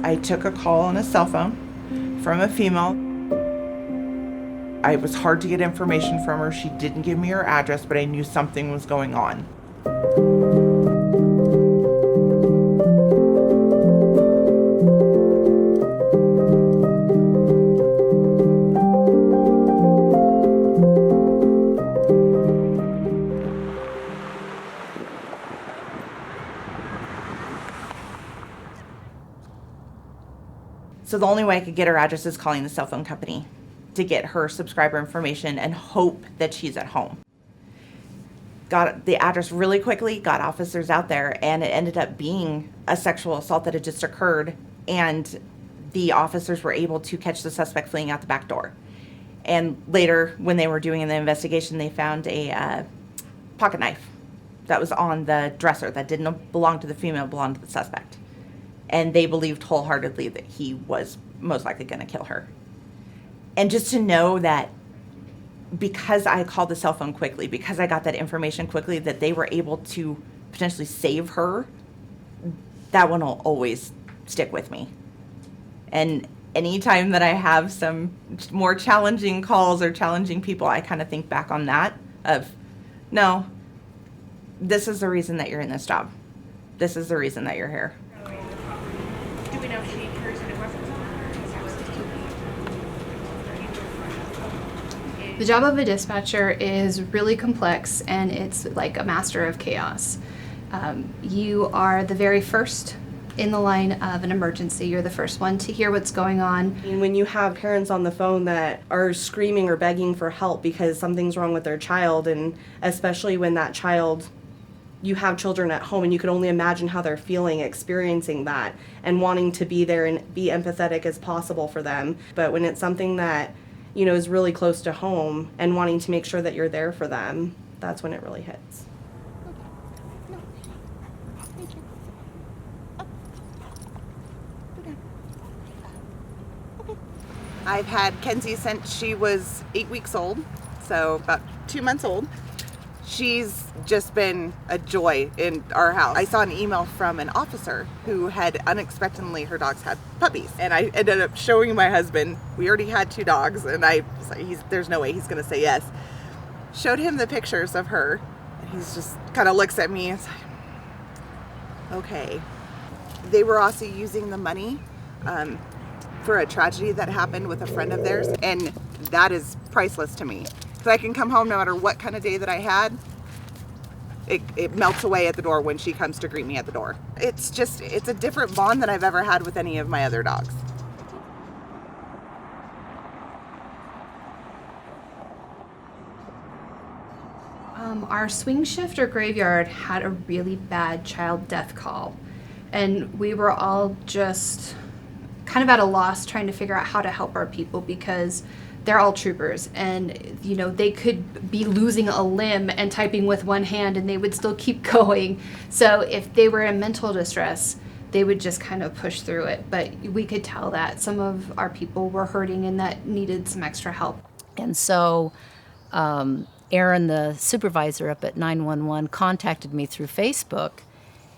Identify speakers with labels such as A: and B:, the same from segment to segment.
A: I took a call on a cell phone from a female. It was hard to get information from her. She didn't give me her address, but I knew something was going on. So the only way I could get her address is calling the cell phone company to get her subscriber information and hope that she's at home. Got the address really quickly, got officers out there, and it ended up being a sexual assault that had just occurred, and the officers were able to catch the suspect fleeing out the back door. And later, when they were doing the investigation, they found a pocket knife that was on the dresser that didn't belong to the female, belonged to the suspect. And they believed wholeheartedly that he was most likely going to kill her. And just to know that because I called the cell phone quickly, because I got that information quickly, that they were able to potentially save her, that one will always stick with me. And anytime that I have some more challenging calls or challenging people, I kind of think back on that of, no, this is the reason that you're in this job. This is the reason that you're here.
B: Do we know if she carries any weapons on her?
C: The job of a dispatcher is really complex, and it's like a master of chaos. You are the very first in the line of an emergency. You're the first one to hear what's going on.
D: And when you have parents on the phone that are screaming or begging for help because something's wrong with their child, and especially when that child, you have children at home and you can only imagine how they're feeling experiencing that and wanting to be there and be empathetic as possible for them. But when it's something that, you know, is really close to home and wanting to make sure that you're there for them, that's when it really hits.
A: I've had Kenzee since she was 8 weeks old, so about 2 months old. She's just been a joy in our house. I saw an email from an officer who had unexpectedly, her dogs had puppies. And I ended up showing my husband, we already had 2 dogs, and I was like, there's no way he's gonna say yes. Showed him the pictures of her, and he's just kind of looks at me and is like, okay. They were also using the money for a tragedy that happened with a friend of theirs, and that is priceless to me. So I can come home no matter what kind of day that I had. It melts away at the door when she comes to greet me at the door. It's a different bond than I've ever had with any of my other dogs.
C: Our swing shift or graveyard had a really bad child death call, and we were all just kind of at a loss trying to figure out how to help our people, because they're all troopers, and you know, they could be losing a limb and typing with one hand and they would still keep going. So if they were in mental distress, they would just kind of push through it. But we could tell that some of our people were hurting and that needed some extra help.
E: And so Aaron, the supervisor up at 911, contacted me through Facebook,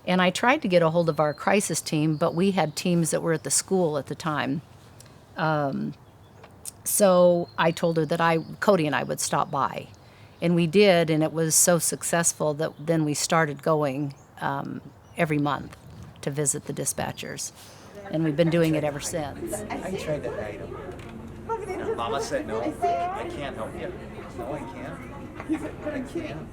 E: and I tried to get a hold of our crisis team, but we had teams that were at the school at the time. So I told her that Kodi and I would stop by. And we did, and it was so successful that then we started going every month to visit the dispatchers. And we've been doing it ever since.
F: I tried to hide him. Mama said, no, I can't help you. No, I can't. I can't.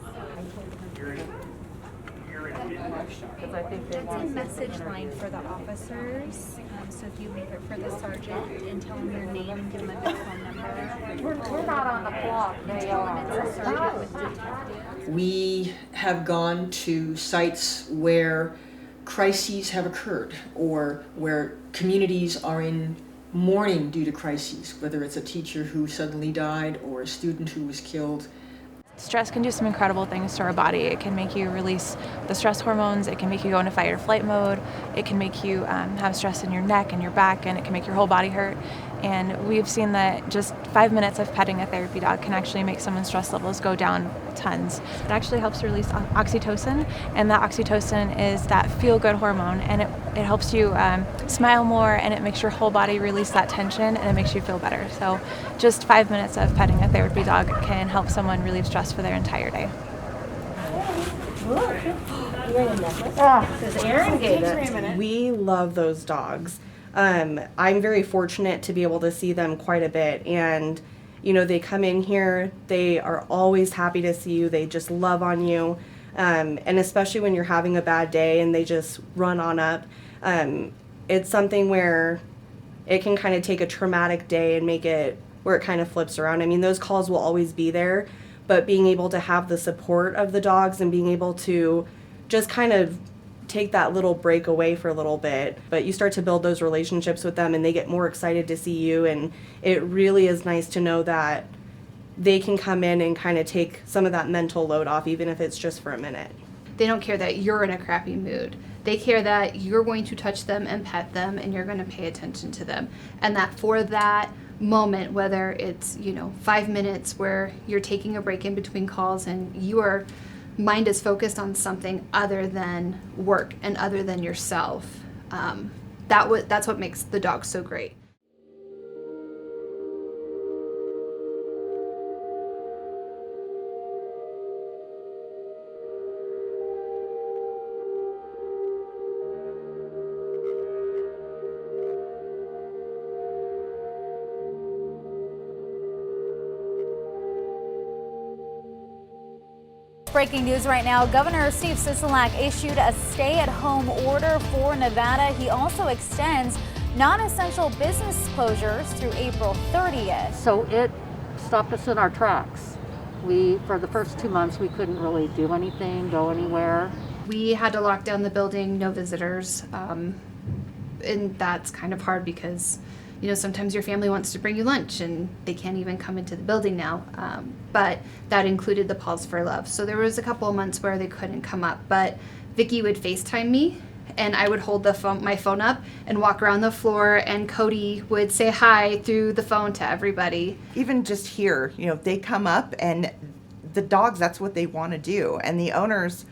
B: That's a message line for the officers. So if you leave it for the sergeant and tell them your name and give them a good phone number. We're not on the clock. They are.
G: We have gone to sites where crises have occurred, or where communities are in mourning due to crises, whether it's a teacher who suddenly died or a student who was killed.
H: Stress can do some incredible things to our body. It can make you release the stress hormones. It can make you go into fight or flight mode. It can make you have stress in your neck and your back, and it can make your whole body hurt. And we've seen that just 5 minutes of petting a therapy dog can actually make someone's stress levels go down tons. It actually helps release oxytocin, and that oxytocin is that feel-good hormone, and it helps you smile more, and it makes your whole body release that tension, and it makes you feel better. So just 5 minutes of petting a therapy dog can help someone relieve stress for their entire day.
D: We love those dogs. I'm very fortunate to be able to see them quite a bit, and they come in here, they are always happy to see you, they just love on you, and especially when you're having a bad day and they just run on up. It's something where it can kind of take a traumatic day and make it where it kind of flips around. I mean, those calls will always be there, but being able to have the support of the dogs and being able to just kind of take that little break away for a little bit, but you start to build those relationships with them and they get more excited to see you, and it really is nice to know that they can come in and kind of take some of that mental load off, even if it's just for a minute.
C: They don't care that you're in a crappy mood. They care that you're going to touch them and pet them and you're going to pay attention to them, and that for that moment, whether it's 5 minutes where you're taking a break in between calls and your mind is focused on something other than work and other than yourself, that's what makes the dog so great.
I: Breaking news right now, Governor Steve Sisolak issued a stay-at-home order for Nevada. He also extends non-essential business closures through April 30th.
J: So it stopped us in our tracks. For the first 2 months, we couldn't really do anything, go anywhere.
C: We had to lock down the building, no visitors, and that's kind of hard because sometimes your family wants to bring you lunch and they can't even come into the building now. But that included the Paws for Love. So there was a couple of months where they couldn't come up, but Vicki would FaceTime me and I would hold my phone up and walk around the floor, and Kodi would say hi through the phone to everybody.
A: Even just here, they come up and the dogs, that's what they want to do. And the owners,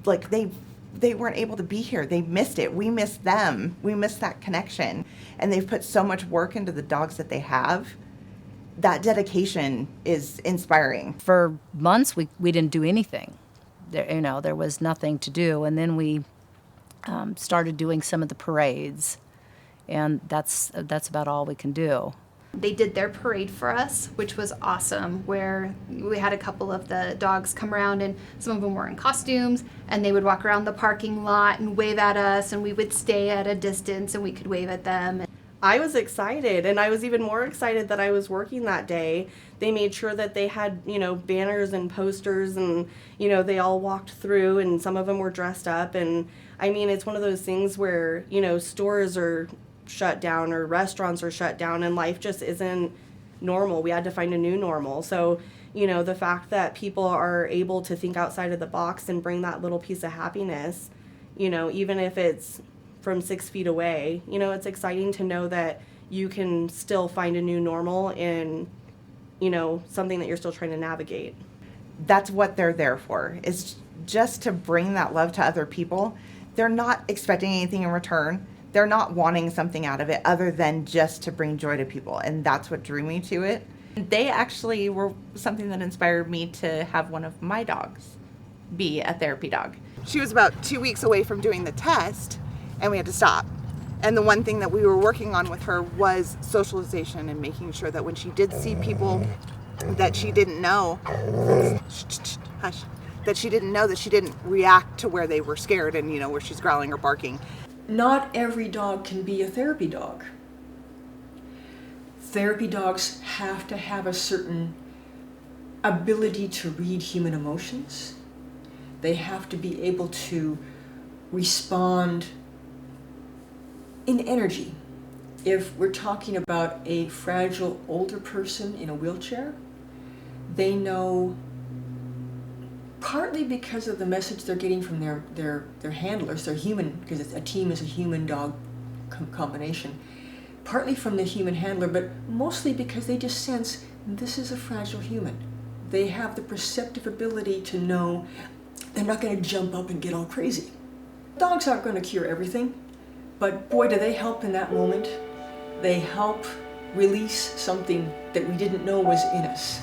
A: they weren't able to be here. They missed it. We missed them. We missed that connection. And they've put so much work into the dogs that they have. That dedication is inspiring.
E: For months, we didn't do anything. There was nothing to do. And then we started doing some of the parades. And that's about all we can do.
C: They did their parade for us, which was awesome, where we had a couple of the dogs come around and some of them were in costumes, and they would walk around the parking lot and wave at us, and we would stay at a distance and we could wave at them.
D: I was excited, and I was even more excited that I was working that day. They made sure that they had, banners and posters, and, they all walked through, and some of them were dressed up. And I mean, it's one of those things where, stores are shut down or restaurants are shut down and life just isn't normal. We had to find a new normal. So, the fact that people are able to think outside of the box and bring that little piece of happiness, even if it's from 6 feet away, it's exciting to know that you can still find a new normal in, something that you're still trying to navigate.
A: That's what they're there for, is just to bring that love to other people. They're not expecting anything in return. They're not wanting something out of it other than just to bring joy to people. And that's what drew me to it. They actually were something that inspired me to have one of my dogs be a therapy dog. She was about 2 weeks away from doing the test, and we had to stop. And the one thing that we were working on with her was socialization and making sure that when she did see people that she didn't know, hush, that she didn't react to where they were scared and, where she's growling or barking.
G: Not every dog can be a therapy dog. Therapy dogs have to have a certain ability to read human emotions. They have to be able to respond in energy. If we're talking about a fragile older person in a wheelchair, they know, partly because of the message they're getting from their handlers, they're human, because a team is a human-dog combination. partly from the human handler, but mostly because they just sense this is a fragile human. They have the perceptive ability to know they're not going to jump up and get all crazy. Dogs aren't going to cure everything, but boy, do they help in that moment. They help release something that we didn't know was in us.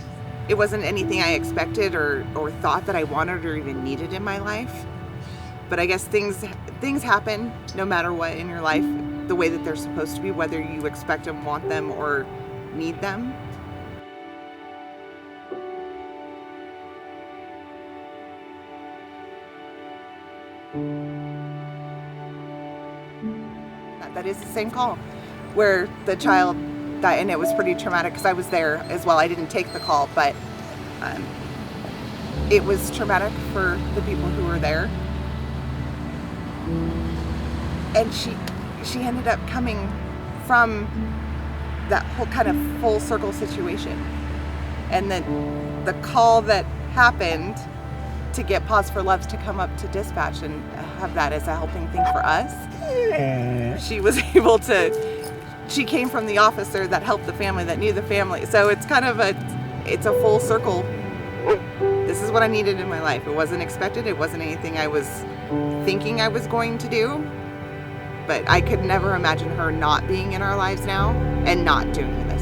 A: It wasn't anything I expected or thought that I wanted or even needed in my life. But I guess things happen no matter what in your life, the way that they're supposed to be, whether you expect them, want them, or need them. That is the same call where the child died, and it was pretty traumatic because I was there as well. I didn't take the call, but it was traumatic for the people who were there. And she ended up coming from that whole kind of full circle situation. And then the call that happened to get Paws for Love to come up to dispatch and have that as a helping thing for us. She was able to, she came from the officer that helped the family, that knew the family. So it's kind of it's a full circle. This is what I needed in my life. It wasn't expected. It wasn't anything I was thinking I was going to do. But I could never imagine her not being in our lives now and not doing this.